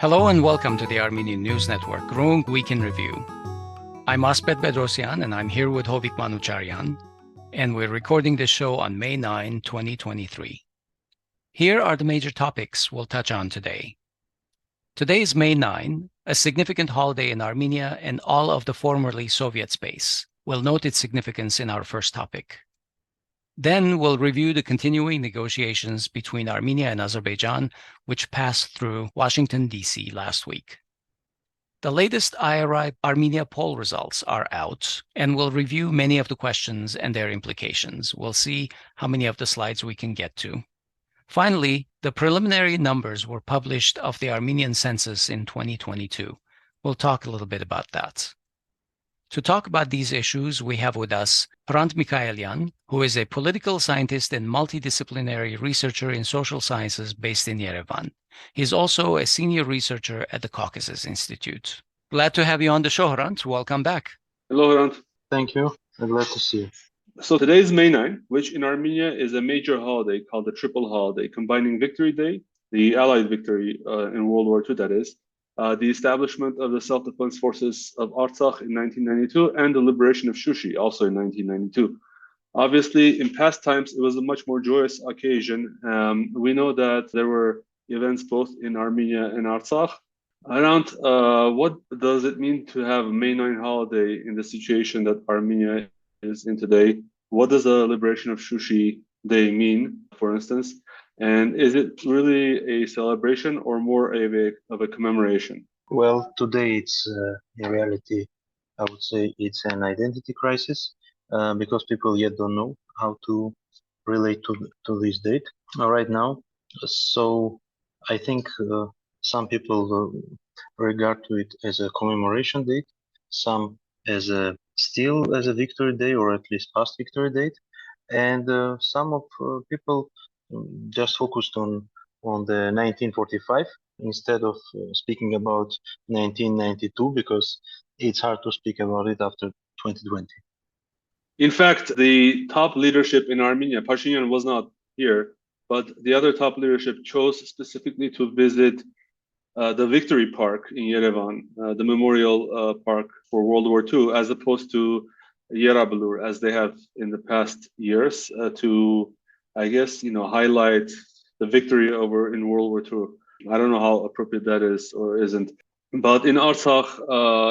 Hello and welcome to the Armenian News Network, Groong Week in Review. I'm Asbed Bedrossian and I'm here with Hovik Manucharyan, and we're recording this show on May 9, 2023. Here are the major topics we'll touch on today. Today is May 9, a significant holiday in Armenia and all of the formerly Soviet space. We'll note its significance in our first topic. Then we'll review the continuing negotiations between Armenia and Azerbaijan, which passed through Washington, D.C. last week. The latest IRI Armenia poll results are out, and we'll review many of the questions and their implications. We'll see how many of the slides we can get to. Finally, the preliminary numbers were published of the Armenian Census in 2022. We'll talk a little bit about that. To talk about these issues, we have with us Hrant Mikaelian, who is a political scientist and multidisciplinary researcher in social sciences based in Yerevan. He's also a senior researcher at the Caucasus Institute. Glad to have you on the show, Hrant. Welcome back. Hello, Hrant. Thank you. I'm glad to see you. So today is May 9, which in Armenia is a major holiday called the Triple Holiday, combining Victory Day, the Allied victory in World War II, that is, the establishment of the self-defense forces of Artsakh in 1992, and the liberation of Shushi, also in 1992. Obviously, in past times, it was a much more joyous occasion. We know that there were events both in Armenia and Artsakh. Around what does it mean to have a May 9 holiday in the situation that Armenia is in today? What does the liberation of Shushi Day mean, for instance? And is it really a celebration or more of a commemoration? Well, today it's in reality, I would say it's an identity crisis because people yet don't know how to relate to this date right now. So I think some people regard to it as a commemoration date, some as still as a victory day or at least past victory date, and some of people just focused on the 1945 instead of speaking about 1992 because it's hard to speak about it after 2020. In fact, the top leadership in Armenia, Pashinyan was not here, but the other top leadership chose specifically to visit the Victory Park in Yerevan, the memorial park for World War II, as opposed to Yerablur, as they have in the past years, to, I guess, highlight the victory in World War II. I don't know how appropriate that is or isn't. But in Artsakh,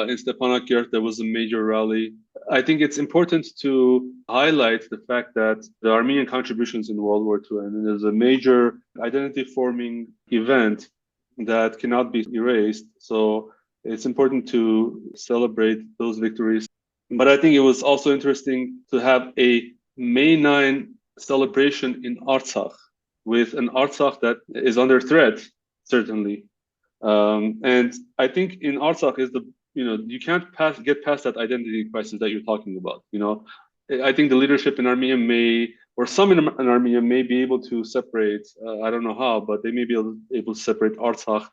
in Stepanakert, there was a major rally. I think it's important to highlight the fact that the Armenian contributions in World War II, and there's a major identity-forming event that cannot be erased. So it's important to celebrate those victories. But I think it was also interesting to have a May 9 celebration in Artsakh, with an Artsakh that is under threat, certainly. And I think in Artsakh is you can't get past that identity crisis that you're talking about. I think the leadership in Armenia some in Armenia may be able to separate, I don't know how, but they may be able to separate Artsakh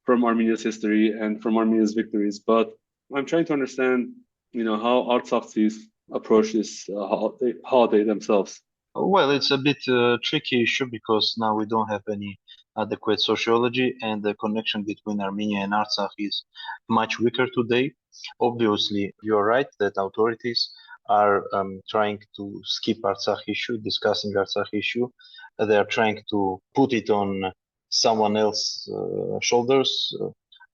from Armenia's history and from Armenia's victories. But I'm trying to understand, how Artsakhis approach this holiday themselves. Well, it's a bit tricky issue because now we don't have any adequate sociology, and the connection between Armenia and Artsakh is much weaker today. Obviously, you're right that authorities are trying to skip Artsakh issue, discussing Artsakh issue. They are trying to put it on someone else's shoulders,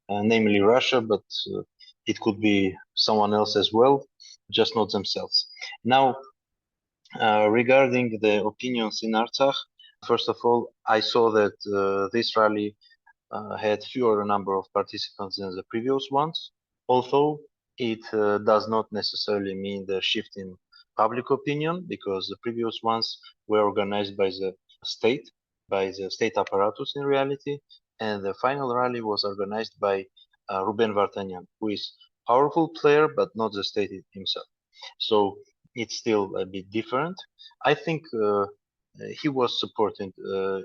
namely Russia, but it could be someone else as well, just not themselves. Now, regarding the opinions in Artsakh, first of all, I saw that this rally had fewer number of participants than the previous ones, although it does not necessarily mean the shift in public opinion, because the previous ones were organized by the state apparatus in reality, and the final rally was organized by Ruben Vartanyan, who is a powerful player, but not the state himself. So it's still a bit different. I think he was supported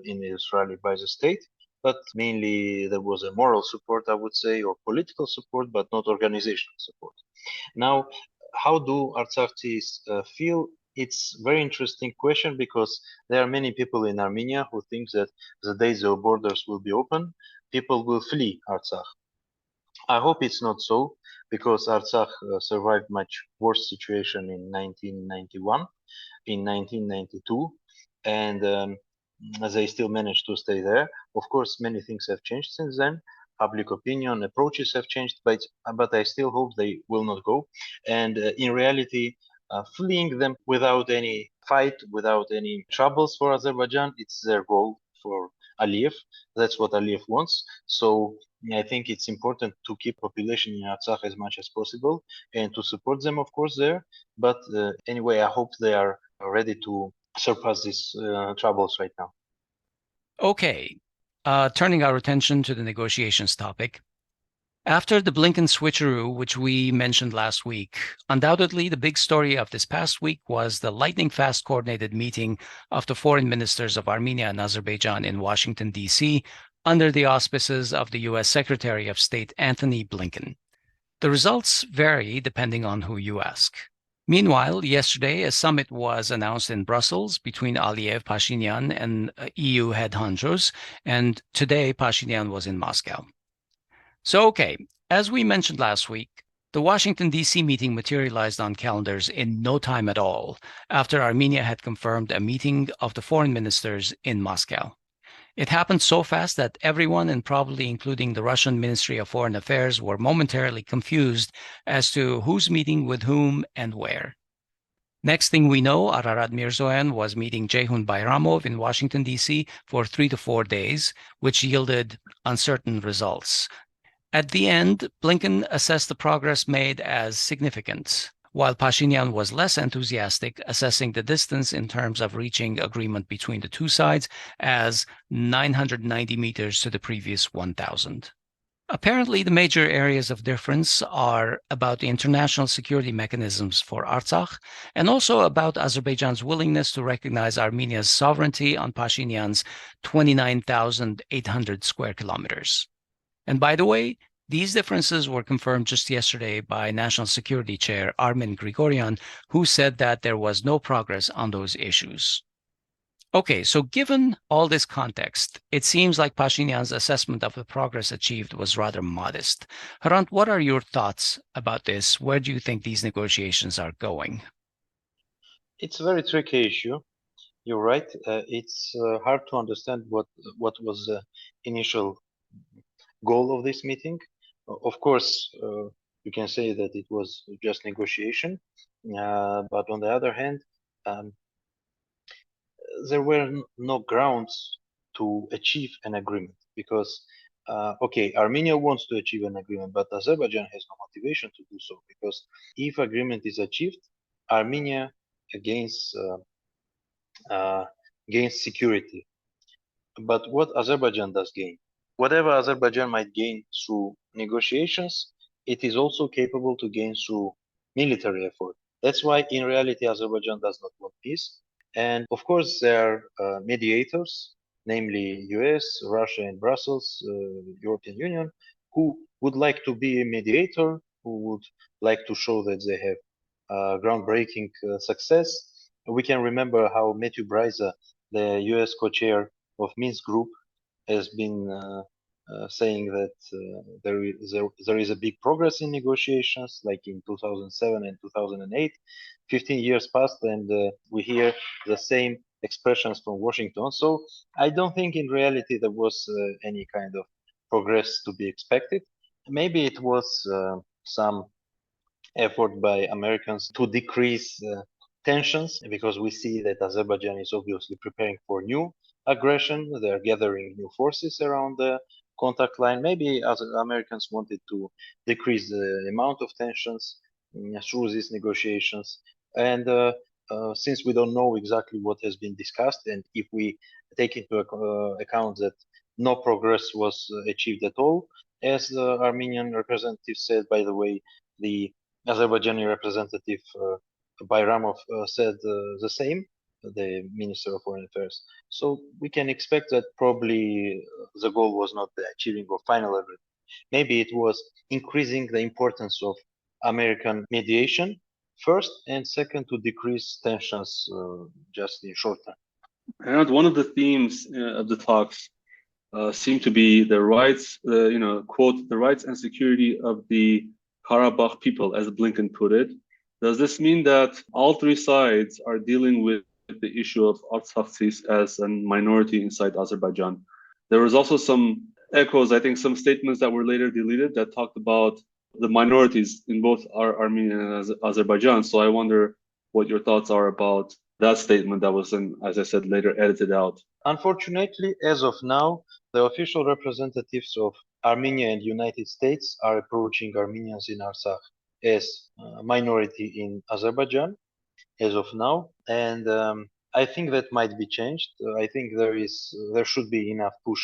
in his rally by the state, but mainly there was a moral support, I would say, or political support, but not organizational support. Now, how do Artsakhis feel? It's a very interesting question because there are many people in Armenia who think that the day the borders will be open, people will flee Artsakh. I hope it's not so, because Artsakh survived much worse situation in 1991, in 1992, and they still managed to stay there. Of course, many things have changed since then. Public opinion, approaches have changed, but I still hope they will not go. And in reality, fleeing them without any fight, without any troubles for Azerbaijan, it's their goal for Aliyev. That's what Aliyev wants. So I think it's important to keep population in Artsakh as much as possible and to support them, of course, there. But anyway, I hope they are ready to surpass these troubles right now. Okay, turning our attention to the negotiations topic. After the Blinken switcheroo, which we mentioned last week, undoubtedly the big story of this past week was the lightning-fast coordinated meeting of the foreign ministers of Armenia and Azerbaijan in Washington, D.C., under the auspices of the U.S. Secretary of State Antony Blinken. The results vary depending on who you ask. Meanwhile, yesterday, a summit was announced in Brussels between Aliyev, Pashinyan, and EU head honchos, and today Pashinyan was in Moscow. So, okay, as we mentioned last week, the Washington, D.C. meeting materialized on calendars in no time at all, after Armenia had confirmed a meeting of the foreign ministers in Moscow. It happened so fast that everyone, and probably including the Russian Ministry of Foreign Affairs, were momentarily confused as to who's meeting with whom and where. Next thing we know, Ararat Mirzoyan was meeting Ceyhun Bayramov in Washington, D.C. for 3 to 4 days, which yielded uncertain results. At the end, Blinken assessed the progress made as significant, while Pashinyan was less enthusiastic, assessing the distance in terms of reaching agreement between the two sides as 990 meters to the previous 1,000. Apparently, the major areas of difference are about the international security mechanisms for Artsakh, and also about Azerbaijan's willingness to recognize Armenia's sovereignty on Pashinyan's 29,800 square kilometers. And by the way, these differences were confirmed just yesterday by National Security Chair Armen Grigoryan, who said that there was no progress on those issues. Okay, so given all this context, it seems like Pashinyan's assessment of the progress achieved was rather modest. Hrant, what are your thoughts about this? Where do you think these negotiations are going? It's a very tricky issue. You're right. It's hard to understand what was the initial goal of this meeting. Of course, you can say that it was just negotiation, but on the other hand, there were no grounds to achieve an agreement because, okay, Armenia wants to achieve an agreement, but Azerbaijan has no motivation to do so because if agreement is achieved, Armenia gains security. But what Azerbaijan does gain? Whatever Azerbaijan might gain through negotiations, it is also capable to gain through military effort. That's why, in reality, Azerbaijan does not want peace. And of course, there are mediators, namely US, Russia, and Brussels, European Union, who would like to be a mediator, who would like to show that they have groundbreaking success. We can remember how Matthew Bryza, the US co-chair of Minsk Group, has been saying that there is a big progress in negotiations, like in 2007 and 2008. 15 years passed, and we hear the same expressions from Washington. So I don't think in reality there was any kind of progress to be expected. Maybe it was some effort by Americans to decrease tensions, because we see that Azerbaijan is obviously preparing for new aggression. They're gathering new forces around the contact line. Maybe as Americans wanted to decrease the amount of tensions through these negotiations. And since we don't know exactly what has been discussed, and if we take into account that no progress was achieved at all, as the Armenian representative said, by the way, the Azerbaijani representative Bayramov said the same, the Minister of Foreign Affairs. So we can expect that probably the goal was not the achieving of final agreement. Maybe it was increasing the importance of American mediation first, and second, to decrease tensions just in short term. And one of the themes of the talks seem to be the rights, quote, the rights and security of the Karabakh people, as Blinken put it. Does this mean that all three sides are dealing with the issue of Artsakh as a minority inside Azerbaijan? There was also some echoes, I think some statements that were later deleted that talked about the minorities in both Armenia and Azerbaijan. So I wonder what your thoughts are about that statement that was, as I said, later edited out. Unfortunately, as of now, the official representatives of Armenia and United States are approaching Armenians in Artsakh as a minority in Azerbaijan as of now, and I think that might be changed. I think there should be enough push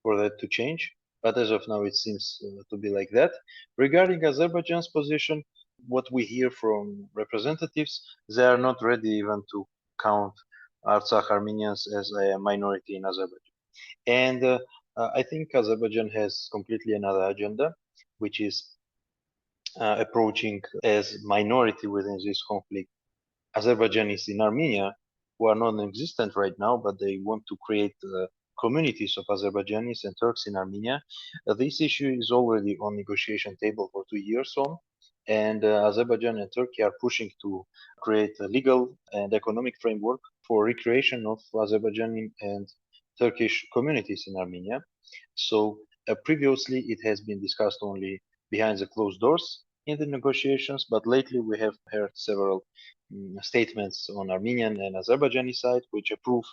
for that to change, but as of now, it seems to be like that. Regarding Azerbaijan's position, what we hear from representatives, they are not ready even to count Artsakh Armenians as a minority in Azerbaijan. And I think Azerbaijan has completely another agenda, which is approaching as minority within this conflict Azerbaijanis in Armenia, who are non-existent right now, but they want to create communities of Azerbaijanis and Turks in Armenia. This issue is already on negotiation table for 2 years on, and Azerbaijan and Turkey are pushing to create a legal and economic framework for recreation of Azerbaijani and Turkish communities in Armenia. So previously it has been discussed only behind the closed doors in the negotiations, but lately we have heard several statements on Armenian and Azerbaijani side which approve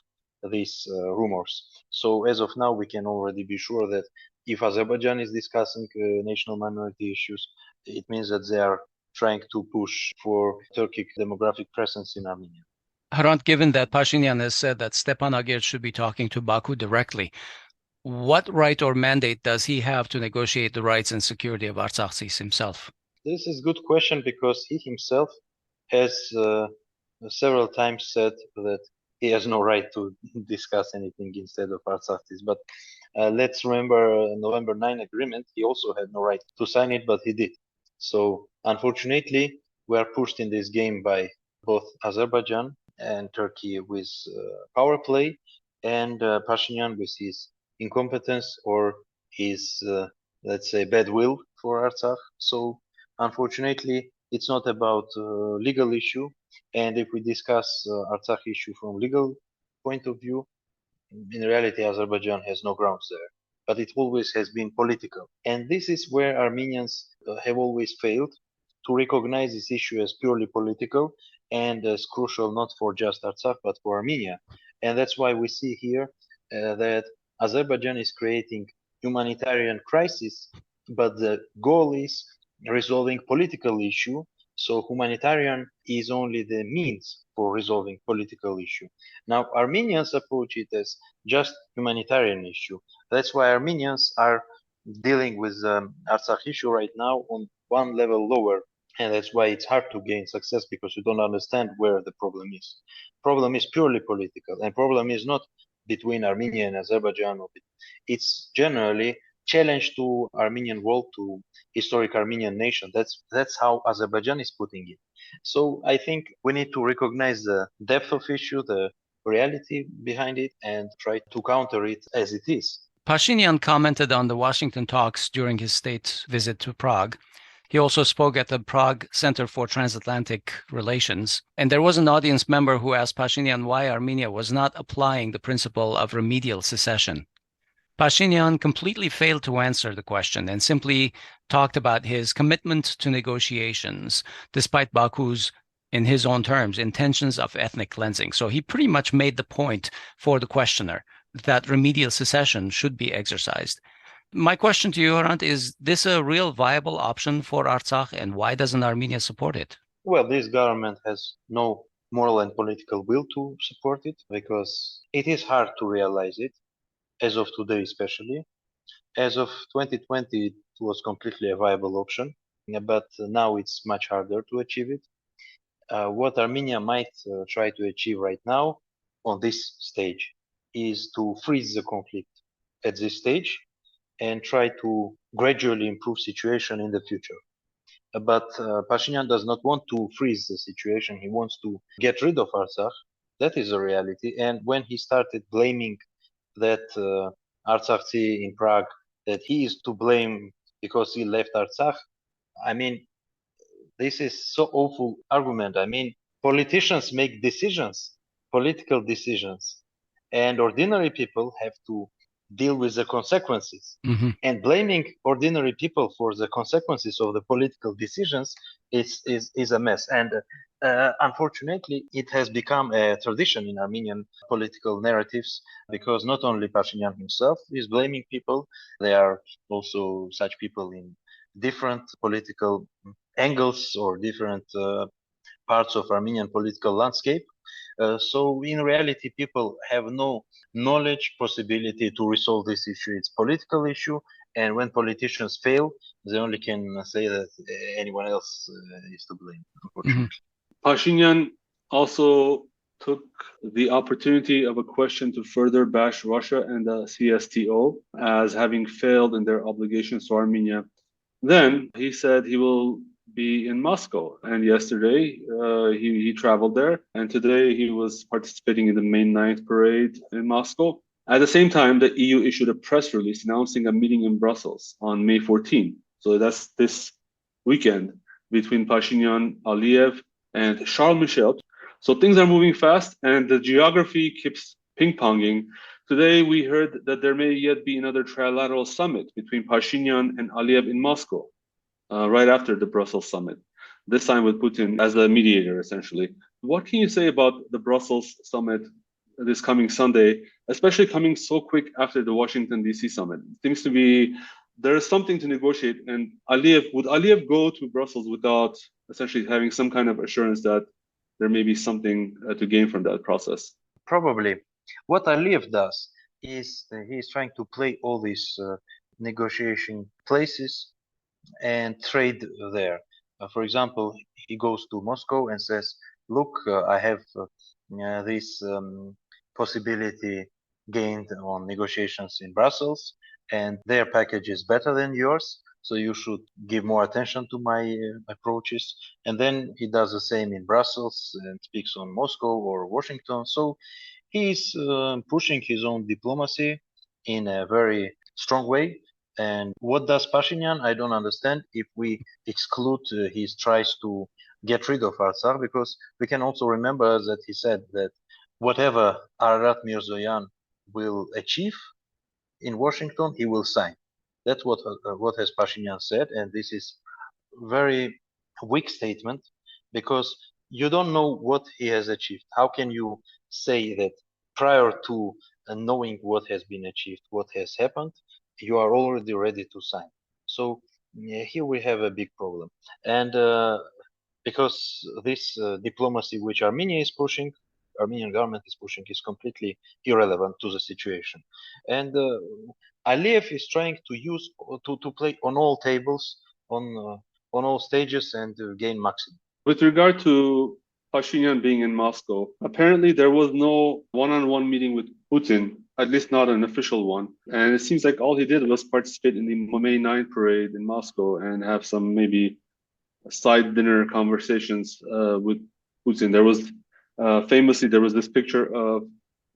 these rumors. So as of now, we can already be sure that if Azerbaijan is discussing national minority issues, it means that they are trying to push for Turkic demographic presence in Armenia. Hrant, given that Pashinyan has said that Stepan Agir should be talking to Baku directly, what right or mandate does he have to negotiate the rights and security of Artsakh himself? This is a good question because he himself has several times said that he has no right to discuss anything instead of Artsakh. But let's remember November 9 agreement. He also had no right to sign it, but he did. So unfortunately, we are pushed in this game by both Azerbaijan and Turkey with power play, and Pashinyan with his incompetence or his, let's say, bad will for Artsakh. So unfortunately, it's not about legal issue. And if we discuss Artsakh issue from legal point of view, in reality, Azerbaijan has no grounds there. But it always has been political. And this is where Armenians have always failed to recognize this issue as purely political and as crucial not for just Artsakh, but for Armenia. And that's why we see here that Azerbaijan is creating humanitarian crisis, but the goal is resolving political issue. So humanitarian is only the means for resolving political issue. Now Armenians approach it as just humanitarian issue. That's why Armenians are dealing with the Artsakh issue right now on one level lower. And that's why it's hard to gain success because you don't understand where the problem is. Problem is purely political, and problem is not between Armenia and Azerbaijan. It's generally challenge to Armenian world, to historic Armenian nation. That's how Azerbaijan is putting it. So I think we need to recognize the depth of issue, the reality behind it, and try to counter it as it is. Pashinyan commented on the Washington talks during his state visit to Prague. He also spoke at the Prague Center for Transatlantic Relations. And there was an audience member who asked Pashinyan why Armenia was not applying the principle of remedial secession. Pashinyan completely failed to answer the question and simply talked about his commitment to negotiations, despite Baku's, in his own terms, intentions of ethnic cleansing. So he pretty much made the point for the questioner that remedial secession should be exercised. My question to you, Hrant, is this a real viable option for Artsakh, and why doesn't Armenia support it? Well, this government has no moral and political will to support it because it is hard to realize it, as of today especially. As of 2020, it was completely a viable option, but now it's much harder to achieve it. What Armenia might try to achieve right now on this stage is to freeze the conflict at this stage and try to gradually improve situation in the future. But Pashinyan does not want to freeze the situation. He wants to get rid of Artsakh. That is a reality. And when he started blaming that Artsakh in Prague, that he is to blame because he left Artsakh. I mean, this is so awful argument. I mean, politicians make decisions, political decisions, and ordinary people have to deal with the consequences. Mm-hmm. And blaming ordinary people for the consequences of the political decisions is a mess. And unfortunately, it has become a tradition in Armenian political narratives because not only Pashinyan himself is blaming people, there are also such people in different political angles or different parts of Armenian political landscape. So in reality, people have no knowledge, possibility to resolve this issue. It's political issue, and when politicians fail, they only can say that anyone else is to blame, unfortunately. Pashinyan also took the opportunity of a question to further bash Russia and the CSTO as having failed in their obligations to Armenia. Then he said he will be in Moscow, and yesterday he traveled there, and today he was participating in the May 9th parade in Moscow. At the same time, the EU issued a press release announcing a meeting in Brussels on May 14th. So that's this weekend between Pashinyan, Aliyev, and Charles Michel. So things are moving fast, and the geography keeps ping-ponging. Today, we heard that there may yet be another trilateral summit between Pashinyan and Aliyev in Moscow, right after the Brussels summit, this time with Putin as a mediator, essentially. What can you say about the Brussels summit this coming Sunday, especially coming so quick after the Washington, D.C. summit? It seems to be there is something to negotiate, and would Aliyev go to Brussels without essentially having some kind of assurance that there may be something to gain from that process? Probably. What Aliyev does is he is trying to play all these negotiation places and trade there. For example, he goes to Moscow and says, look, I have this possibility gained on negotiations in Brussels, and their package is better than yours. So you should give more attention to my approaches. And then he does the same in Brussels and speaks on Moscow or Washington. So he's pushing his own diplomacy in a very strong way. And what does Pashinyan? I don't understand if we exclude his tries to get rid of Artsakh, because we can also remember that he said that whatever Ararat Mirzoyan will achieve in Washington, he will sign. That's what has Pashinyan said, and this is very weak statement because you don't know what he has achieved. How can you say that prior to knowing what has been achieved, what has happened, you are already ready to sign? So here we have a big problem, and because this diplomacy which Armenia is pushing, Armenian government is pushing, is completely irrelevant to the situation, and Aliyev is trying to use to play on all tables, on all stages, and gain maximum. With regard to Pashinyan being in Moscow, apparently there was no one-on-one meeting with Putin, at least not an official one. And it seems like all he did was participate in the May 9th parade in Moscow and have some maybe side dinner conversations with Putin. There was famously there was this picture of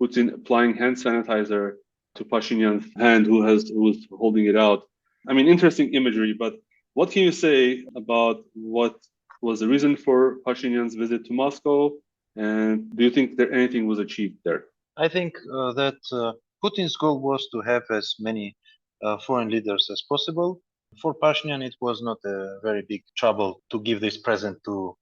Putin applying hand sanitizer to Pashinyan's hand, who was holding it out. I mean, interesting imagery. But what can you say about what was the reason for Pashinyan's visit to Moscow, and do you think that anything was achieved there? I think that Putin's goal was to have as many foreign leaders as possible. For Pashinyan, it was not a very big trouble to give this present to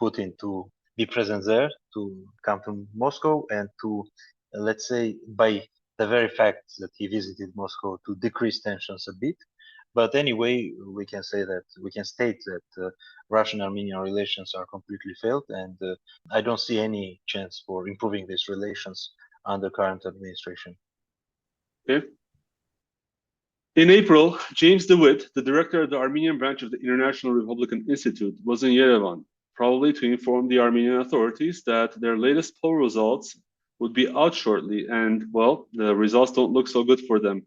Putin, to be present there, to come to Moscow, and to, let's say, by the very fact that he visited Moscow, to decrease tensions a bit. But anyway, we can say that we can state that Russian-Armenian relations are completely failed, and I don't see any chance for improving these relations under current administration. Okay. In April, James DeWitt, the director of the Armenian branch of the International Republican Institute, was in Yerevan, probably to inform the Armenian authorities that their latest poll results would be out shortly, and, well, the results don't look so good for them.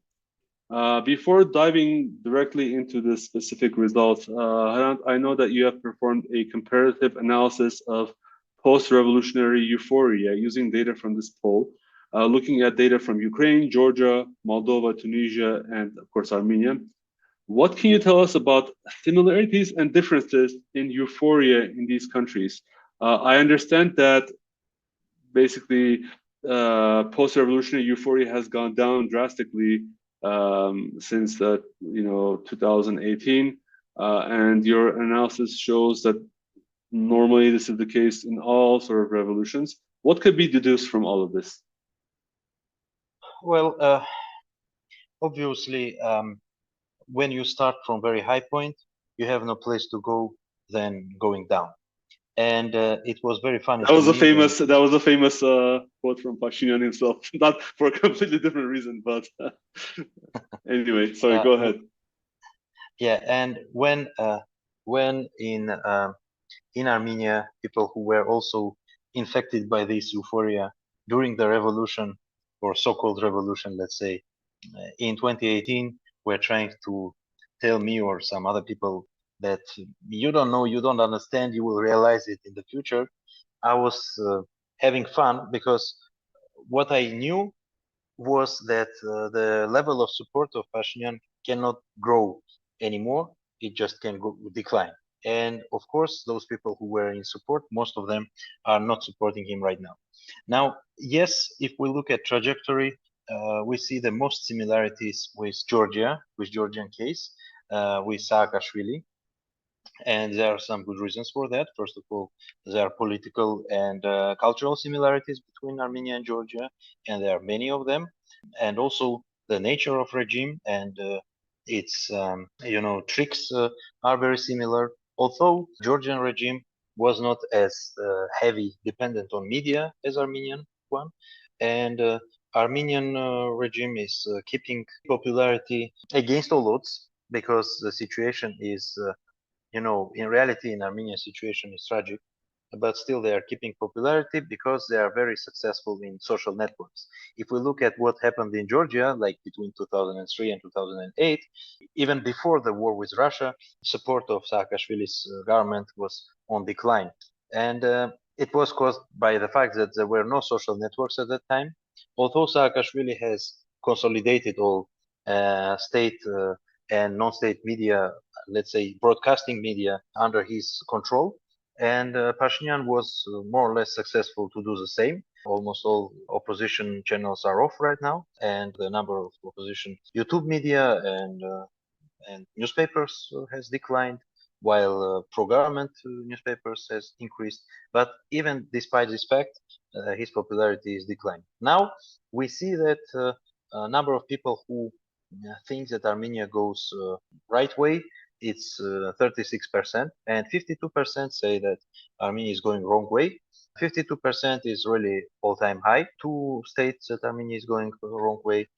Before diving directly into the specific results, Hrant, I know that you have performed a comparative analysis of post-revolutionary euphoria using data from this poll. looking at data from Ukraine, Georgia, Moldova, Tunisia, and of course Armenia. What can you tell us about similarities and differences in euphoria in these countries? I understand that basically post-revolutionary euphoria has gone down drastically since 2018, and your analysis shows that normally this is the case in all sort of revolutions. What could be deduced from all of this? Well, obviously, when you start from very high point, you have no place to go than going down. And it was very funny. That was a famous quote from Pashinyan himself, not for a completely different reason, but anyway, sorry, go ahead. Yeah, and when in Armenia, people who were also infected by this euphoria during the revolution, or so-called revolution, let's say, in 2018, were trying to tell me or some other people that you don't know, you don't understand, you will realize it in the future. I was having fun because what I knew was that the level of support of Pashinyan cannot grow anymore. It just can decline. And of course, those people who were in support, most of them are not supporting him right now. Now, yes, if we look at trajectory, we see the most similarities with Georgia, with Georgian case, with Saakashvili. And there are some good reasons for that. First of all, there are political and cultural similarities between Armenia and Georgia, and there are many of them. And also the nature of regime and its tricks are very similar. Although Georgian regime was not as heavy dependent on media as Armenian one, and Armenian regime is keeping popularity against all odds because the situation is in reality, in Armenia, situation is tragic, but still they are keeping popularity because they are very successful in social networks. If we look at what happened in Georgia, like between 2003 and 2008, even before the war with Russia, support of Saakashvili's government was on decline. And it was caused by the fact that there were no social networks at that time. Although Saakashvili has consolidated all state and non-state media, let's say broadcasting media, under his control. And Pashinyan was more or less successful to do the same. Almost all opposition channels are off right now, and the number of opposition YouTube media and newspapers has declined, while pro-government newspapers has increased. But even despite this fact, his popularity is declining. Now we see that a number of people who think that Armenia goes right way, it's 36%, and 52% say that Armenia is going wrong way. 52% is really all-time high. Two states that Armenia is going the wrong way,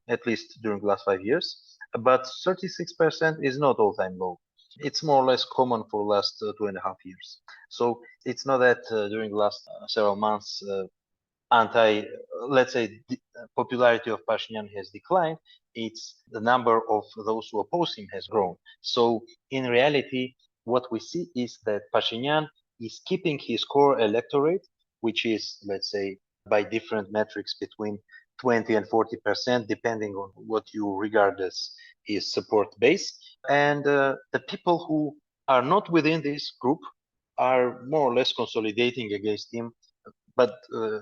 at least during the last 5 years. But 36% is not all-time low. It's more or less common for the last 2.5 years. So it's not that during the last several months let's say, popularity of Pashinyan has declined. It's the number of those who oppose him has grown. So in reality, what we see is that Pashinyan is keeping his core electorate, which is, let's say, by different metrics between 20 and 40%, depending on what you regard as his support base. And the people who are not within this group are more or less consolidating against him, but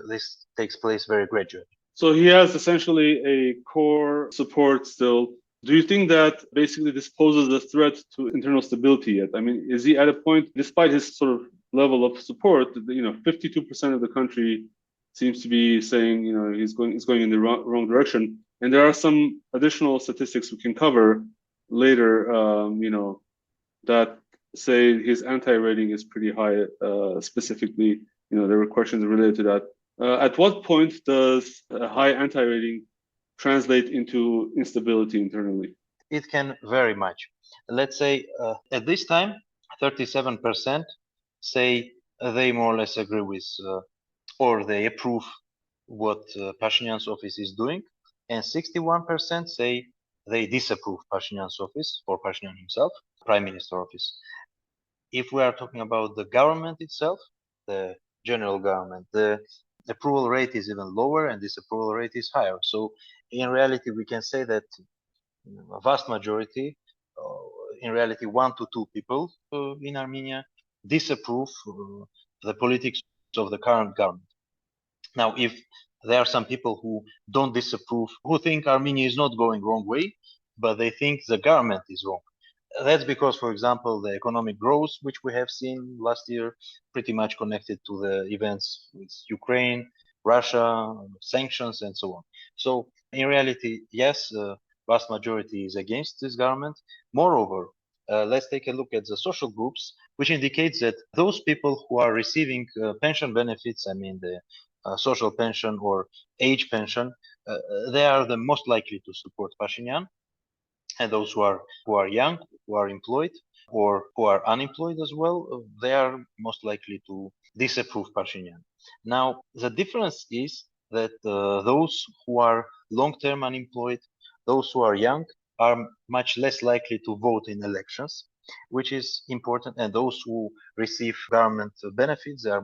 this takes place very gradually. So he has essentially a core support still. Do you think that basically this poses a threat to internal stability yet? I mean, is he at a point, despite his sort of level of support, 52% of the country seems to be saying, he's going in the wrong direction. And there are some additional statistics we can cover later, that say his anti-rating is pretty high, specifically. There were questions related to that. At what point does a high anti-rating translate into instability internally? It can vary much. Let's say at this time, 37% say they more or less agree with or they approve what Pashinyan's office is doing, and 61% say they disapprove Pashinyan's office or Pashinyan himself, Prime Minister office. If we are talking about the government itself, the general government, the approval rate is even lower and disapproval rate is higher. So in reality, we can say that a vast majority, in reality, 1 to 2 people in Armenia disapprove the politics of the current government. Now, if there are some people who don't disapprove, who think Armenia is not going wrong way, but they think the government is wrong. That's because, for example, the economic growth, which we have seen last year, pretty much connected to the events with Ukraine, Russia, sanctions, and so on. So in reality, yes, vast majority is against this government. Moreover, let's take a look at the social groups, which indicates that those people who are receiving pension benefits, I mean the social pension or age pension, they are the most likely to support Pashinyan. And those who are young, who are employed, or who are unemployed as well, they are most likely to disapprove Pashinyan. Now, the difference is that those who are long-term unemployed, those who are young, are much less likely to vote in elections, which is important. And those who receive government benefits, they are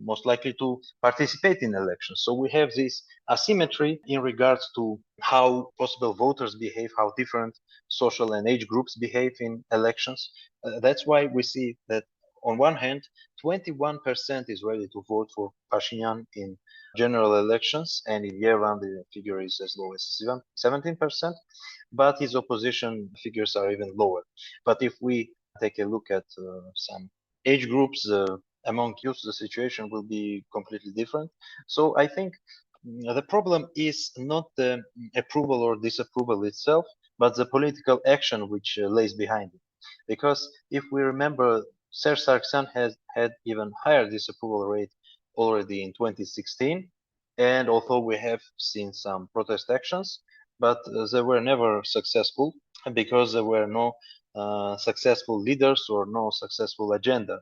most likely to participate in elections. So we have this asymmetry in regards to how possible voters behave, how different social and age groups behave in elections. That's why we see that on one hand, 21% is ready to vote for Pashinyan in general elections, and in Yerevan the figure is as low as 17%, but his opposition figures are even lower. But if we take a look at some age groups among youth, the situation will be completely different. So I think the problem is not the approval or disapproval itself, but the political action which lays behind it. Because if we remember, Serge Sargsyan has had even higher disapproval rate already in 2016. And although we have seen some protest actions, but they were never successful because there were no successful leaders or no successful agenda,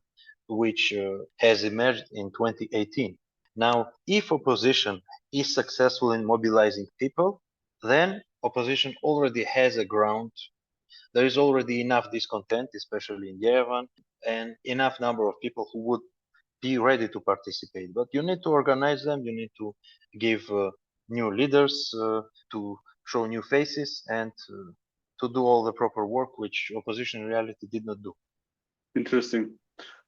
which has emerged in 2018. Now, if opposition is successful in mobilizing people, then opposition already has a ground. There is already enough discontent, especially in Yerevan, and enough number of people who would be ready to participate. But you need to organize them, you need to give new leaders, to show new faces, and to do all the proper work, which opposition in reality did not do. Interesting.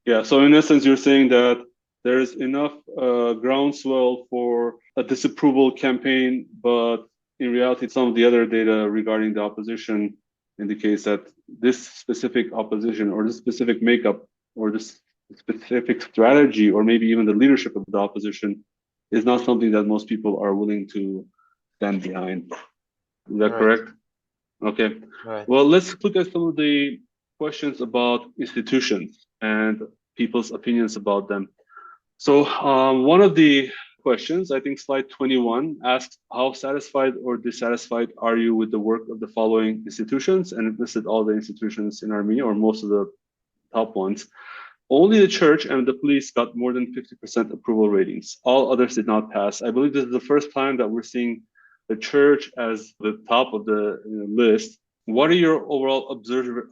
Yeah, so in essence, you're saying that there is enough groundswell for a disapproval campaign, but in reality, some of the other data regarding the opposition indicates that this specific opposition or this specific makeup or this specific strategy or maybe even the leadership of the opposition is not something that most people are willing to stand behind. Is that correct? Okay. Right. Well, let's look at some of the questions about institutions and people's opinions about them. So one of the questions, I think slide 21, asks how satisfied or dissatisfied are you with the work of the following institutions? And it listed all the institutions in Armenia, or most of the top ones. Only the church and the police got more than 50% approval ratings. All others did not pass. I believe this is the first time that we're seeing the church as the top of the list. What are your overall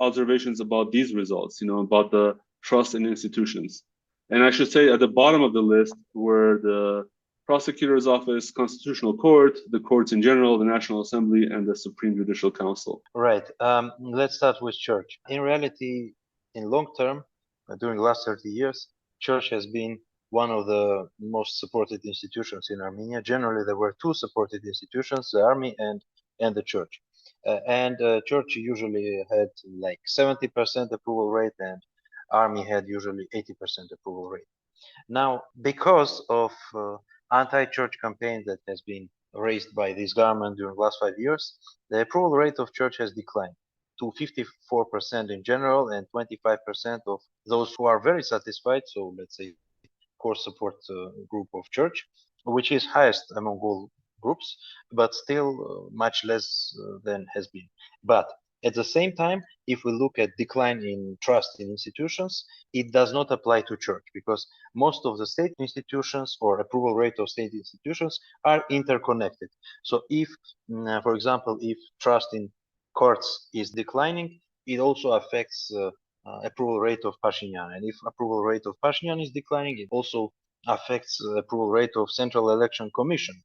observations about these results, about the trust in institutions? And I should say at the bottom of the list were the prosecutor's office, constitutional court, the courts in general, the National Assembly, and the Supreme Judicial Council. Right. Let's start with church. In reality, in long term, during the last 30 years, church has been one of the most supported institutions in Armenia. Generally, there were two supported institutions, the army and the church. Church usually had like 70% approval rate, and army had usually 80% approval rate. Now, because of anti-church campaign that has been raised by this government during the last 5 years, the approval rate of church has declined to 54% in general and 25% of those who are very satisfied. So let's say core support group of church, which is highest among all groups, but still much less than has been. But at the same time, if we look at decline in trust in institutions, it does not apply to church because most of the state institutions or approval rate of state institutions are interconnected. So if, for example, if trust in courts is declining, it also affects approval rate of Pashinyan. And if approval rate of Pashinyan is declining, it also affects the approval rate of Central Election Commission,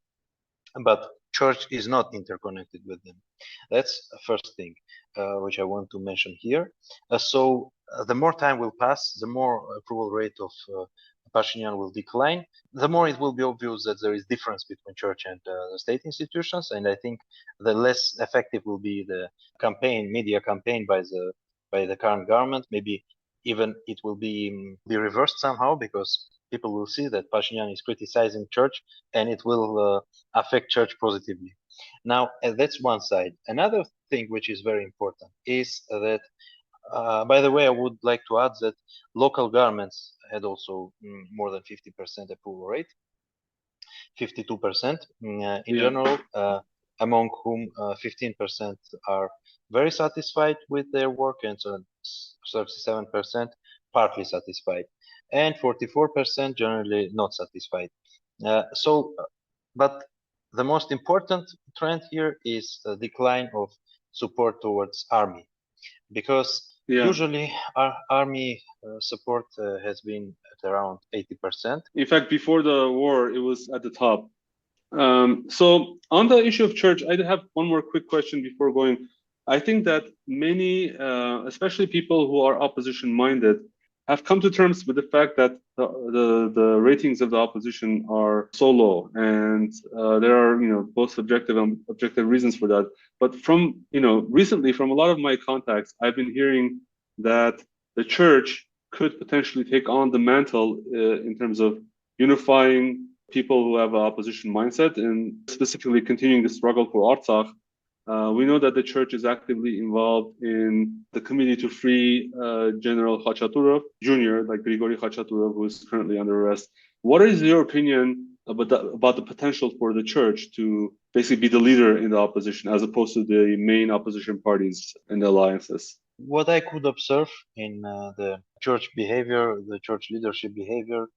but church is not interconnected with them. That's the first thing which I want to mention here. So the more time will pass, the more approval rate of Pashinyan will decline, the more it will be obvious that there is difference between church and the state institutions, and I think the less effective will be the media campaign by the current government. Maybe even it will be reversed somehow, because people will see that Pashinyan is criticizing church, and it will affect church positively. Now, that's one side. Another thing which is very important is that, by the way, I would like to add that local governments had also more than 50% approval rate, 52% in general, among whom 15% are very satisfied with their work, and so 37% partly satisfied, and 44% generally not satisfied. But the most important trend here is a decline of support towards army, because usually our army support has been at around 80%. In fact, before the war, it was at the top. So on the issue of church, I have one more quick question before going. I think that many, especially people who are opposition-minded, have come to terms with the fact that the ratings of the opposition are so low, and there are both subjective and objective reasons for that. But from recently, from a lot of my contacts, I've been hearing that the church could potentially take on the mantle in terms of unifying people who have an opposition mindset, and specifically continuing the struggle for Artsakh. We know that the church is actively involved in the committee to free General Khachaturov Jr., like Grigory Khachaturov, who is currently under arrest. What is your opinion about the potential for the church to basically be the leader in the opposition, as opposed to the main opposition parties and the alliances? What I could observe in the church behavior, the church leadership behavior,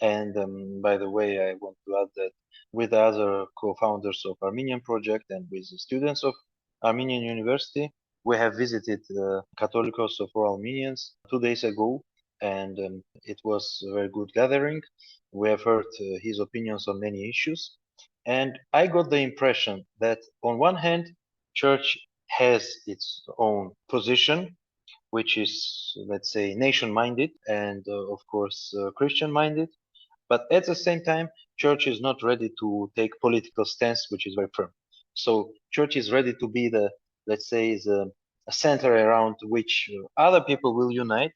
and by the way, I want to add that with the other co-founders of Armenian Project and with the students of Armenian University, we have visited Catholicos of All Armenians 2 days ago, and it was a very good gathering. We have heard his opinions on many issues, and I got the impression that on one hand, church has its own position, which is, let's say, nation-minded and of course Christian-minded. But at the same time, church is not ready to take political stance, which is very firm. So church is ready to be the, let's say, the center around which other people will unite.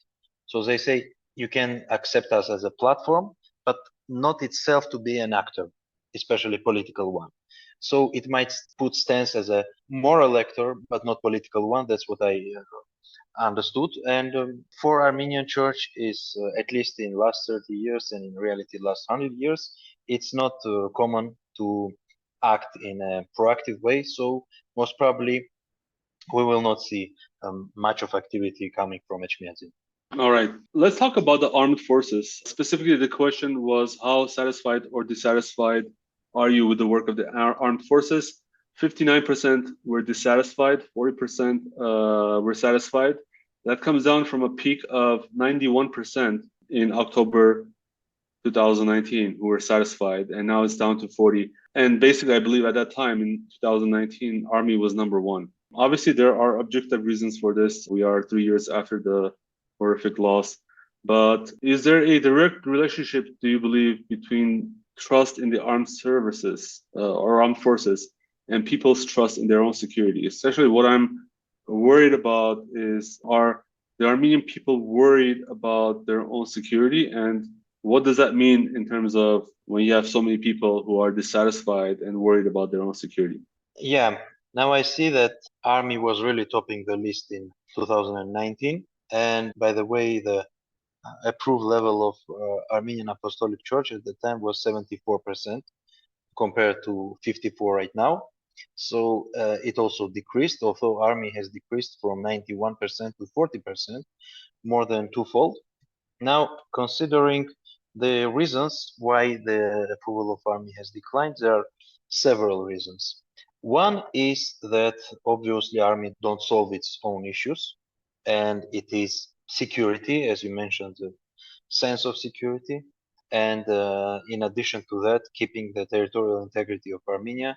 So they say, you can accept us as a platform, but not itself to be an actor, especially political one. So it might put stance as a moral actor, but not political one. That's what I understood. And for Armenian church is at least in last 30 years, and in reality last 100 years, it's not common to act in a proactive way. So most probably we will not see much of activity coming from Echmiadzin. All right, let's talk about the armed forces. Specifically, the question was, how satisfied or dissatisfied are you with the work of the armed forces? 59% were dissatisfied, 40% were satisfied. That comes down from a peak of 91% in October 2019 who were satisfied, and now it's down to 40. And basically, I believe at that time in 2019, Army was number one. Obviously, there are objective reasons for this. We are 3 years after the horrific loss. But is there a direct relationship, do you believe, between trust in the armed services or armed forces and people's trust in their own security? Especially what I'm worried about is, are the Armenian people worried about their own security? And what does that mean in terms of when you have so many people who are dissatisfied and worried about their own security? Yeah, now I see that Army was really topping the list in 2019. And by the way, the approved level of Armenian Apostolic Church at the time was 74% compared to 54 right now. So it also decreased, although Army has decreased from 91% to 40%, more than twofold. Now, considering the reasons why the approval of Army has declined, there are several reasons. One is that obviously Army don't solve its own issues, and it is security, as you mentioned, the sense of security. and in addition to that, keeping the territorial integrity of Armenia,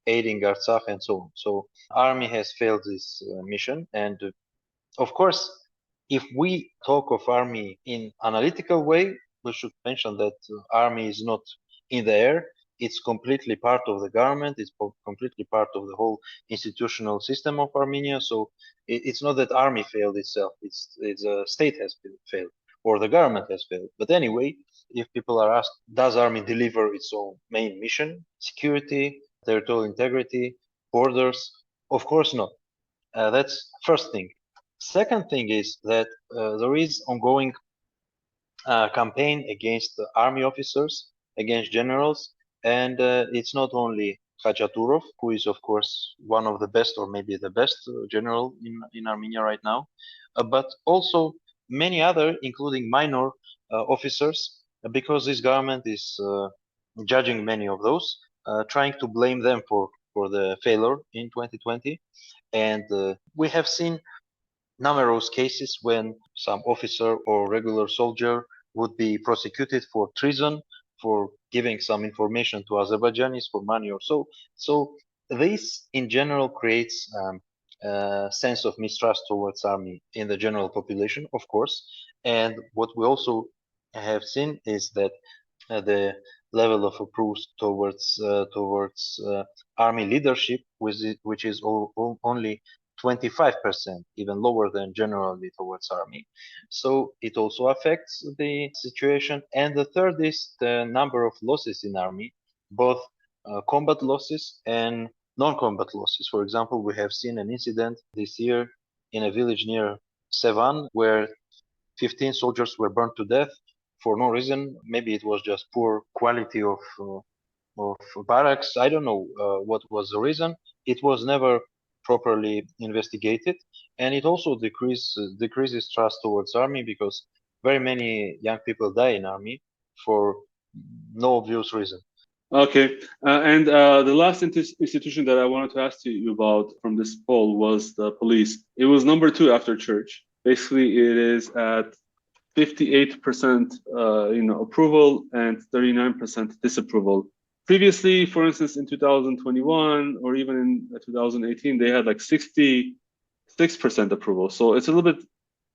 aiding Artsakh, and so on. So army has failed this mission, and of course, if we talk of army in analytical way, we should mention that army is not in the air. It's completely part of the government. It's completely part of the whole institutional system of Armenia. So it's not that army failed itself. It's a state has failed or the government has failed. But anyway, if people are asked, does army deliver its own main mission, security, territorial integrity, borders? Of course not. That's first thing. Second thing is that there is ongoing campaign against the army officers, against generals, and it's not only Khachaturov, who is of course one of the best or maybe the best general in Armenia right now, but also many other, including minor officers, because this government is judging many of those, trying to blame them for the failure in 2020. And we have seen numerous cases when some officer or regular soldier would be prosecuted for treason, for giving some information to Azerbaijanis for money or so. So this in general creates a sense of mistrust towards army in the general population, of course. And what we also have seen is that the level of approval towards army leadership, which is only 25%, even lower than generally towards army. So it also affects the situation. And the third is the number of losses in army, both combat losses and non-combat losses. For example, we have seen an incident this year in a village near Sevan where 15 soldiers were burned to death for no reason. Maybe it was just poor quality of barracks. I don't know what was the reason. It was never properly investigated, and it also decreases trust towards army because very many young people die in army for no obvious reason. Okay, and the last institution that I wanted to ask you about from this poll was the police. It was number 2 after church. Basically, it is at 58% approval and 39% disapproval. Previously, for instance, in 2021 or even in 2018, they had like 66% approval. So it's a little bit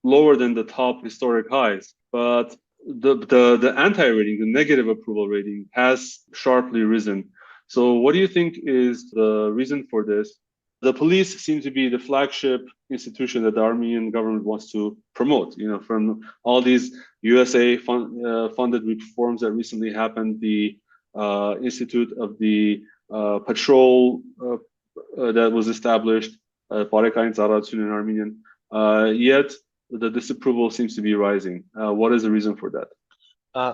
lower than the top historic highs. But the anti-rating, the negative approval rating, has sharply risen. So what do you think is the reason for this? The police seem to be the flagship institution that the Armenian government wants to promote. From all these USA funded reforms that recently happened, the Institute of the Patrol that was established, Barekain Zaratun in Armenian, yet the disapproval seems to be rising. What is the reason for that?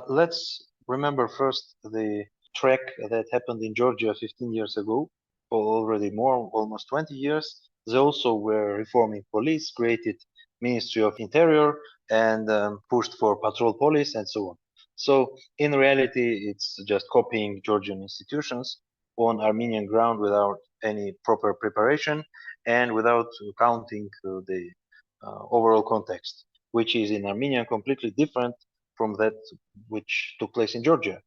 Let's remember first the track that happened in Georgia 15 years ago, or already more, almost 20 years. They also were reforming police, created Ministry of Interior, and pushed for patrol police and so on. So in reality, it's just copying Georgian institutions on Armenian ground without any proper preparation and without counting the overall context, which is in Armenia completely different from that which took place in Georgia.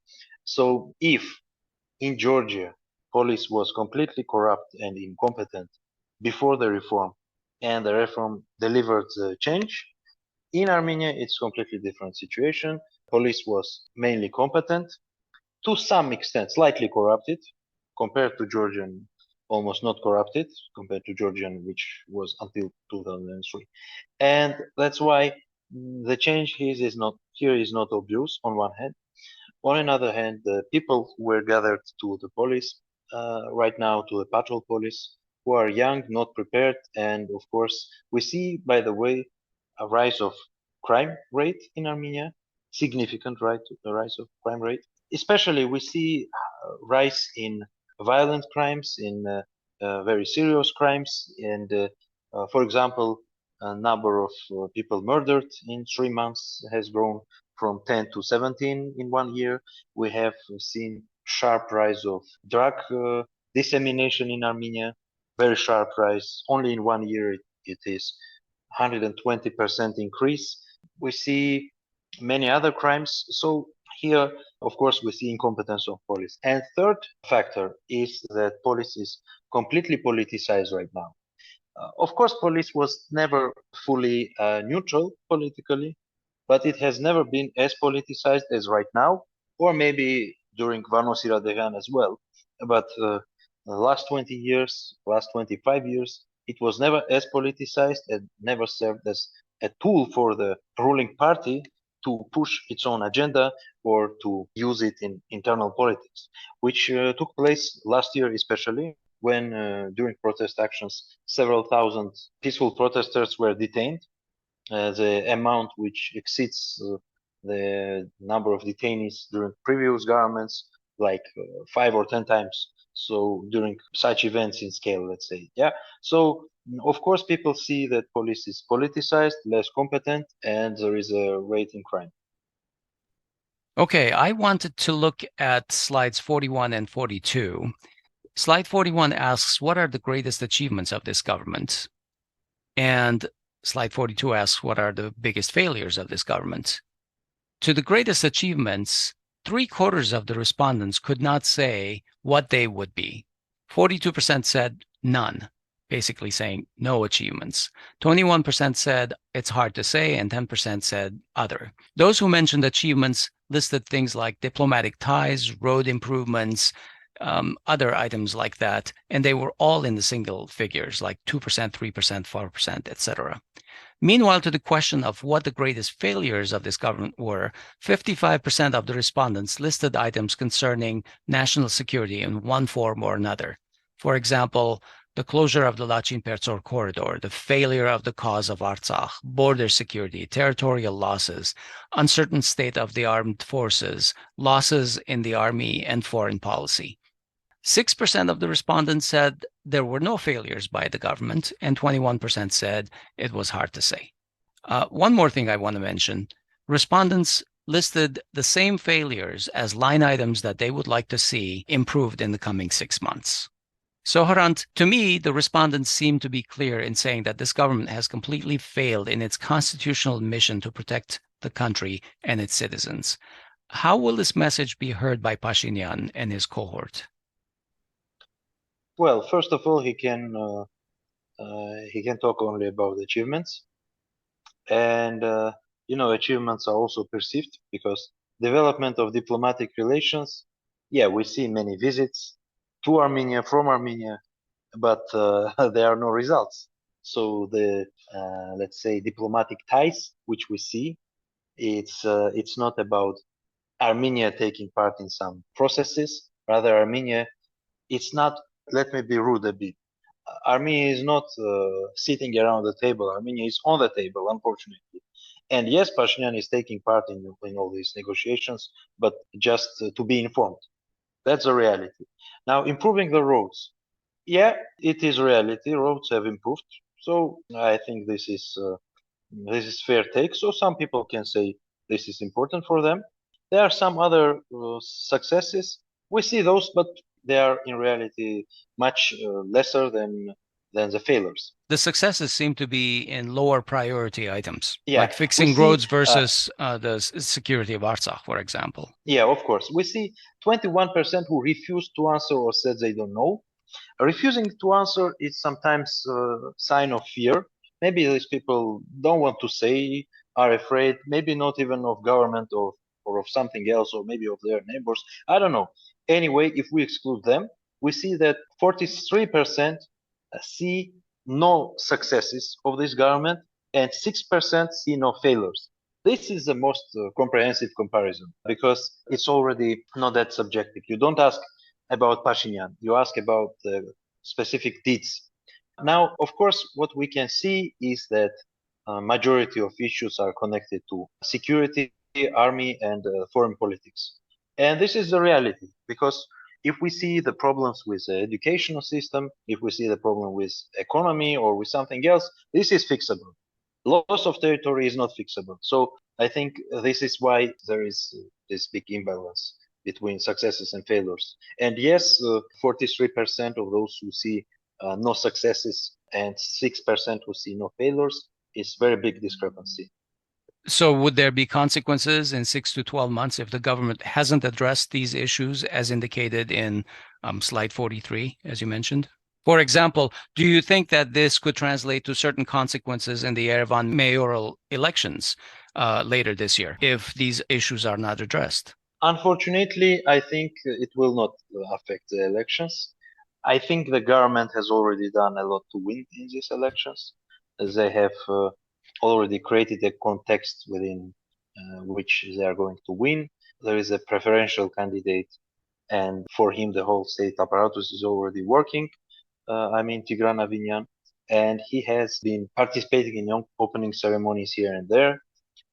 So if in Georgia police was completely corrupt and incompetent before the reform, and the reform delivered the change, in Armenia it's completely different situation. Police was mainly competent, to some extent slightly corrupted, compared to Georgian, almost not corrupted, compared to Georgian, which was until 2003. And that's why the change here is not obvious on one hand. On another hand, the people who were gathered to the police right now, to the patrol police, who are young, not prepared, and of course, we see, by the way, a rise of crime rate in Armenia, significant rise of crime rate. Especially, we see rise in violent crimes, in very serious crimes, and for example, a number of people murdered in 3 months has grown from 10 to 17 in 1 year. We have seen sharp rise of drug dissemination in Armenia, very sharp rise. Only in 1 year it is 120% increase. We see many other crimes. So Here, of course, we see incompetence of police. And third factor is that police is completely politicized right now. Of course, police was never fully neutral politically, but it has never been as politicized as right now, or maybe during Vanos Iradegan as well. But the last 20 years, last 25 years, it was never as politicized and never served as a tool for the ruling party to push its own agenda or to use it in internal politics, which took place last year especially when during protest actions several thousand peaceful protesters were detained, the amount which exceeds the number of detainees during previous governments, like 5 or 10 times. So during such events in scale, let's say, yeah. So of course, people see that police is politicized, less competent, and there is a rate in crime. Okay, I wanted to look at slides 41 and 42. Slide 41 asks, what are the greatest achievements of this government? And slide 42 asks, what are the biggest failures of this government? To the greatest achievements, 3/4 of the respondents could not say what they would be. 42% said none, basically saying no achievements. 21% said it's hard to say, and 10% said other. Those who mentioned achievements listed things like diplomatic ties, road improvements, other items like that, and they were all in the single figures, like 2%, 3%, 4%, etc. Meanwhile, to the question of what the greatest failures of this government were, 55% of the respondents listed items concerning national security in one form or another. For example, the closure of the Lachin-Pertsor corridor, the failure of the cause of Artsakh, border security, territorial losses, uncertain state of the armed forces, losses in the army, and foreign policy. 6% of the respondents said there were no failures by the government, and 21% said it was hard to say. One more thing I want to mention. Respondents listed the same failures as line items that they would like to see improved in the coming 6 months. So, Hrant, to me, the respondents seem to be clear in saying that this government has completely failed in its constitutional mission to protect the country and its citizens. How will this message be heard by Pashinyan and his cohort? Well, first of all, he can talk only about achievements, and achievements are also perceived because development of diplomatic relations. Yeah, we see many visits to Armenia from Armenia, but there are no results. So the let's say diplomatic ties which we see, it's not about Armenia taking part in some processes. Rather, Armenia, it's not. Let me be rude a bit. Armenia is not sitting around the table. Armenia is on the table, unfortunately. And yes, Pashinyan is taking part in all these negotiations, but just to be informed. That's a reality. Now, improving the roads. Yeah, it is reality. Roads have improved. So I think this is fair take. So some people can say this is important for them. There are some other successes. We see those, but they are in reality much lesser than the failures. The successes seem to be in lower priority items, Yeah, like fixing roads versus the security of Artsakh, for example. Yeah, of course. We see 21% who refused to answer or said they don't know. Refusing to answer is sometimes a sign of fear. Maybe these people don't want to say, are afraid, maybe not even of government or of something else, or maybe of their neighbors. I don't know. Anyway, if we exclude them, we see that 43% see no successes of this government and 6% see no failures. This is the most comprehensive comparison because it's already not that subjective. You don't ask about Pashinyan, you ask about specific deeds. Now, of course, what we can see is that majority of issues are connected to security, army, and foreign politics. And this is the reality because if we see the problems with the educational system, if we see the problem with economy or with something else, this is fixable. Loss of territory is not fixable. So I think this is why there is this big imbalance between successes and failures. And yes, 43% of those who see no successes and 6% who see no failures is very big discrepancy. So would there be consequences in 6 to 12 months if the government hasn't addressed these issues as indicated in slide 43, as you mentioned? For example, do you think that this could translate to certain consequences in the Yerevan mayoral elections later this year if these issues are not addressed? Unfortunately, I think it will not affect the elections. I think the government has already done a lot to win in these elections, as they have already created a context within which they are going to win. There is a preferential candidate, and for him, the whole state apparatus is already working. Tigran Avignon, and he has been participating in opening ceremonies here and there.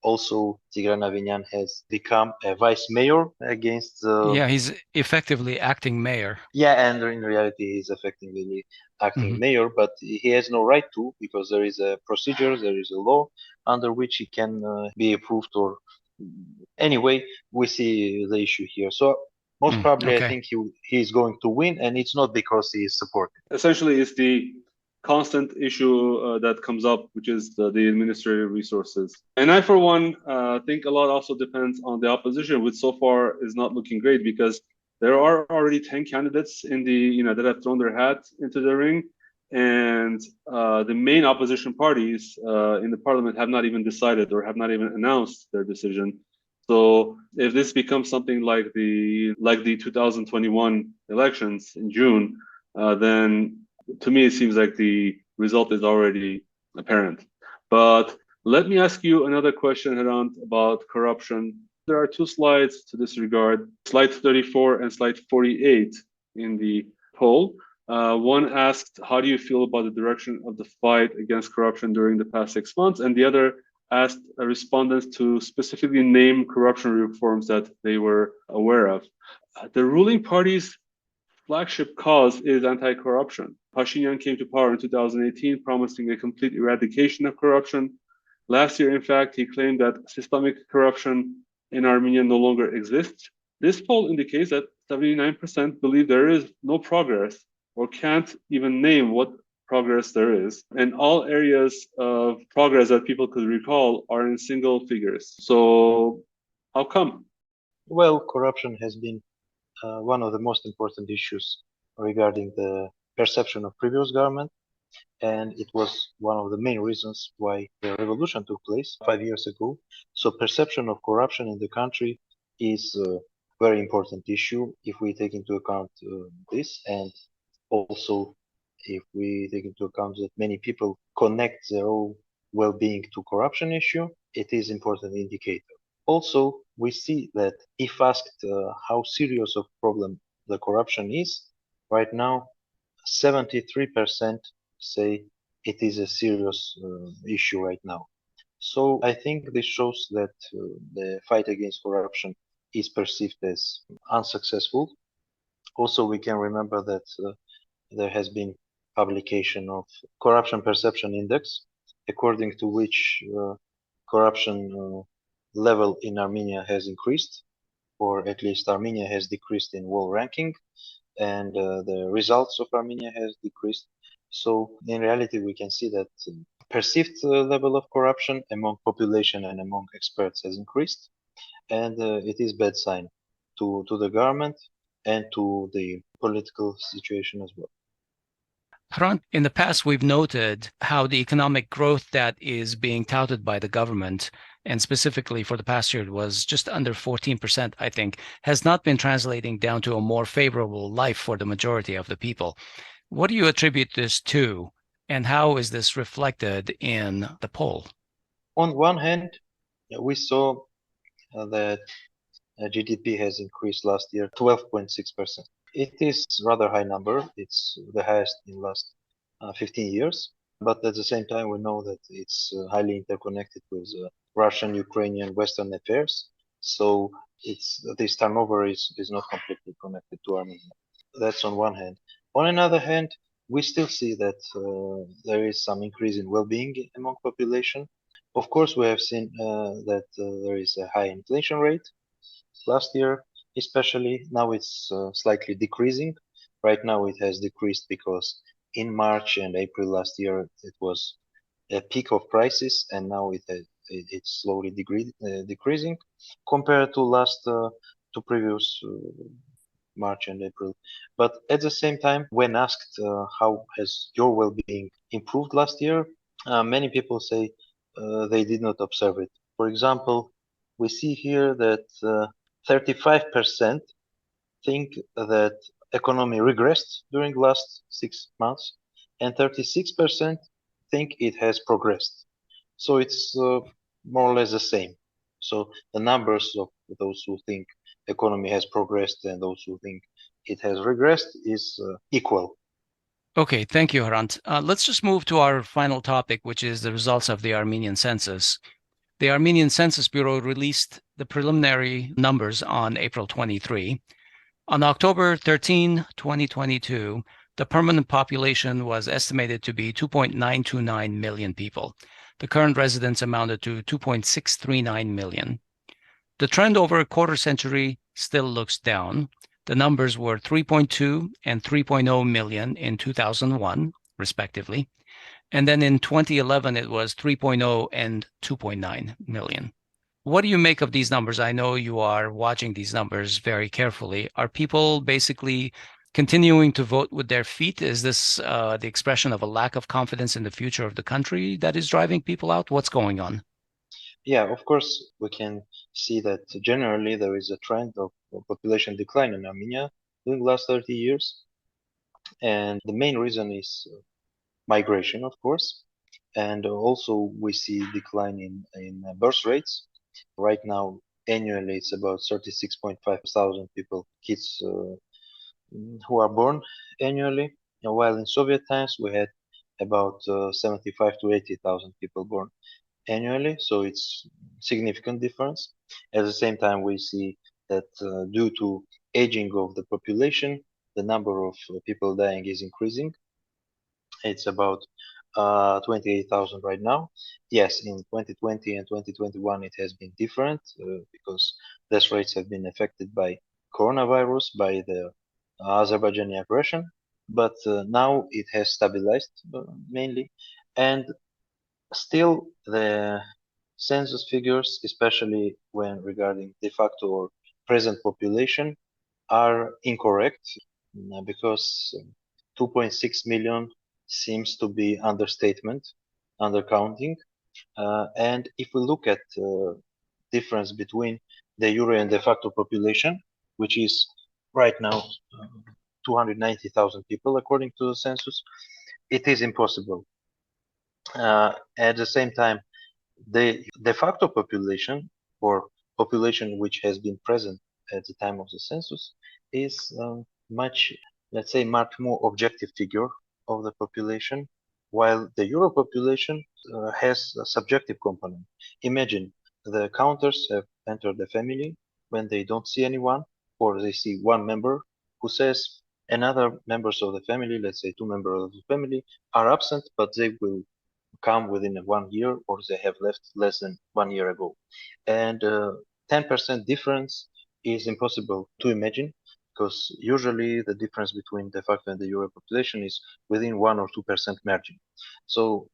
Also, Tigran Avignon has become a vice mayor against Yeah, he's effectively acting mayor. yeah, and in reality, he's effectively acting mayor, but he has no right to because there is a procedure, there is a law under which he can be approved or anyway, we see the issue here. So most probably, I Okay. think he's going to win, and it's not because he is supported. Essentially, it's the constant issue that comes up, which is the administrative resources. And I, for one, think a lot also depends on the opposition, which so far is not looking great because there are already 10 candidates in the, that have thrown their hat into the ring. And the main opposition parties in the parliament have not even decided or have not even announced their decision. So if this becomes something like the 2021 elections in June, then to me it seems like the result is already apparent. But let me ask you another question, Hrant, about corruption. There are two slides to this regard, slide 34 and slide 48 in the poll. One asked, how do you feel about the direction of the fight against corruption during the past 6 months? And the other asked respondents to specifically name corruption reforms that they were aware of. The ruling party's flagship cause is anti-corruption. Pashinyan came to power in 2018, promising a complete eradication of corruption. Last year, in fact, he claimed that systemic corruption in Armenia no longer exists. This poll indicates that 79% believe there is no progress or can't even name what progress there is. And all areas of progress that people could recall are in single figures. So how come? Well, corruption has been one of the most important issues regarding the perception of previous government, and it was one of the main reasons why the revolution took place 5 years ago. So perception of corruption in the country is a very important issue if we take into account this, and also if we take into account that many people connect their own well-being to corruption issue, it is important indicator. Also, we see that if asked how serious of problem the corruption is, right now 73% say it is a serious issue right now. So I think this shows that the fight against corruption is perceived as unsuccessful. Also, we can remember that there has been publication of corruption perception index, according to which corruption level in Armenia has increased, or at least Armenia has decreased in world ranking, and the results of Armenia has decreased. So in reality, we can see that perceived level of corruption among population and among experts has increased, and it is bad sign to the government and to the political situation as well. Hrant, in the past, we've noted how the economic growth that is being touted by the government, and specifically for the past year, it was just under 14%, I think, has not been translating down to a more favorable life for the majority of the people. What do you attribute this to, and how is this reflected in the poll? On one hand, we saw that GDP has increased last year 12.6%. It is rather high number. It's the highest in last 15 years. But at the same time, we know that it's highly interconnected with Russian, Ukrainian, Western affairs. So this turnover is not completely connected to Armenia. That's on one hand. On another hand, we still see that there is some increase in well-being among population. Of course, we have seen that there is a high inflation rate. Last year, especially, now it's slightly decreasing. Right now, it has decreased because in March and April last year, it was a peak of prices, and now it it's slowly decreasing compared to previous March and April. But at the same time, when asked how has your well-being improved last year, many people say they did not observe it. For example, we see here that 35% think that economy regressed during last 6 months, and 36% think it has progressed. So it's more or less the same. So the numbers of those who think economy has progressed and those who think it has regressed is equal. Okay, thank you, Hrant. Let's just move to our final topic, which is the results of the Armenian census. The Armenian Census Bureau released the preliminary numbers on April 23. On October 13, 2022, the permanent population was estimated to be 2.929 million people. The current residents amounted to 2.639 million. The trend over a quarter century still looks down. The numbers were 3.2 and 3.0 million in 2001, respectively. And then in 2011, it was 3.0 and 2.9 million. What do you make of these numbers? I know you are watching these numbers very carefully. Are people basically continuing to vote with their feet? Is this the expression of a lack of confidence in the future of the country that is driving people out? What's going on? Yeah, of course, we can see that generally there is a trend of population decline in Armenia during the last 30 years. And the main reason is migration, of course. And also we see decline in birth rates. Right now, annually, it's about 36.5 thousand kids who are born annually. While in Soviet times, we had about 75 to 80,000 people born annually. So it's significant difference. At the same time, we see that due to aging of the population, the number of people dying is increasing. It's about 28,000 right now. Yes, in 2020 and 2021, it has been different because death rates have been affected by coronavirus, by the Azerbaijani aggression. But now it has stabilized mainly. And still, the census figures, especially when regarding de facto or present population, are incorrect because 2.6 million seems to be understatement, undercounting. And if we look at difference between the jure and de facto population, which is right now 290,000 people according to the census, it is impossible. At the same time, the de facto population or population which has been present at the time of the census is much, let's say, much more objective figure of the population, while the Euro population has a subjective component. Imagine the counters have entered the family when they don't see anyone, or they see one member who says another members of the family, let's say two members of the family, are absent, but they will come within 1 year, or they have left less than 1 year ago. And 10% difference is impossible to imagine, because usually the difference between de facto and the Euro population is within 1 or 2% margin. So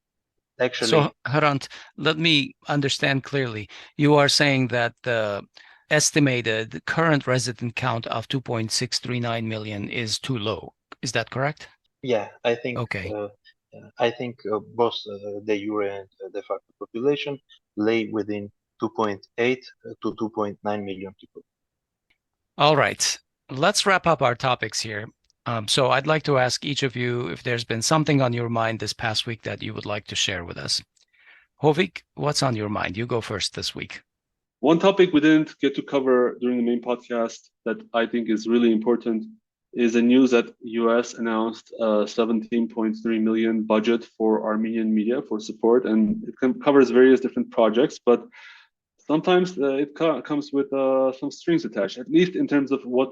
actually... So, Hrant, let me understand clearly. You are saying that the estimated current resident count of 2.639 million is too low. Is that correct? Yeah, I think... Okay. I think both the Euro and de facto population lay within 2.8 to 2.9 million people. All right. Let's wrap up our topics here. So I'd like to ask each of you if there's been something on your mind this past week that you would like to share with us. Hovik, what's on your mind? You go first this week. One topic we didn't get to cover during the main podcast that I think is really important is the news that US announced a 17.3 million budget for Armenian media for support, and it covers various different projects, but sometimes it comes with some strings attached, at least in terms of what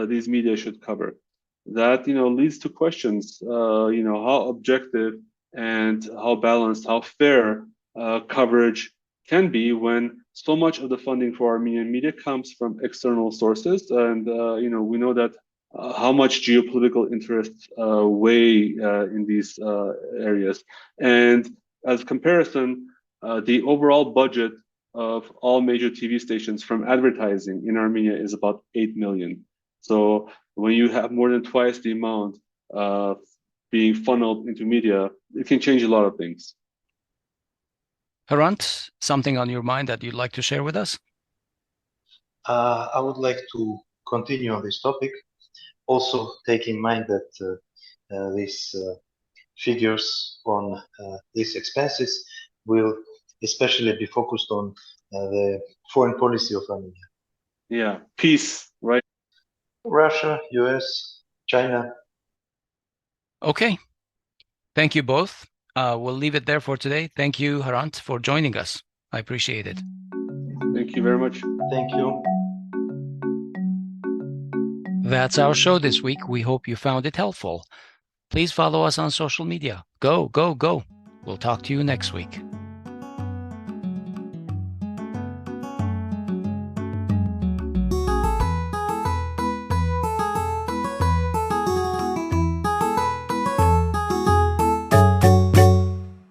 these media should cover. That leads to questions, how objective and how balanced, how fair coverage can be when so much of the funding for Armenian media comes from external sources, and we know that how much geopolitical interests weigh in these areas. And as comparison, the overall budget of all major TV stations from advertising in Armenia is about 8 million. So when you have more than twice the amount being funneled into media, it can change a lot of things. Hrant, something on your mind that you'd like to share with us? I would like to continue on this topic. Also, take in mind that these figures on these expenses will especially be focused on the foreign policy of Armenia. Yeah, peace, right? Russia, US, China. Okay. Thank you both. We'll leave it there for today. Thank you, Hrant, for joining us. I appreciate it. Thank you very much. Thank you. That's our show this week. We hope you found it helpful. Please follow us on social media. Go, go, go. We'll talk to you next week.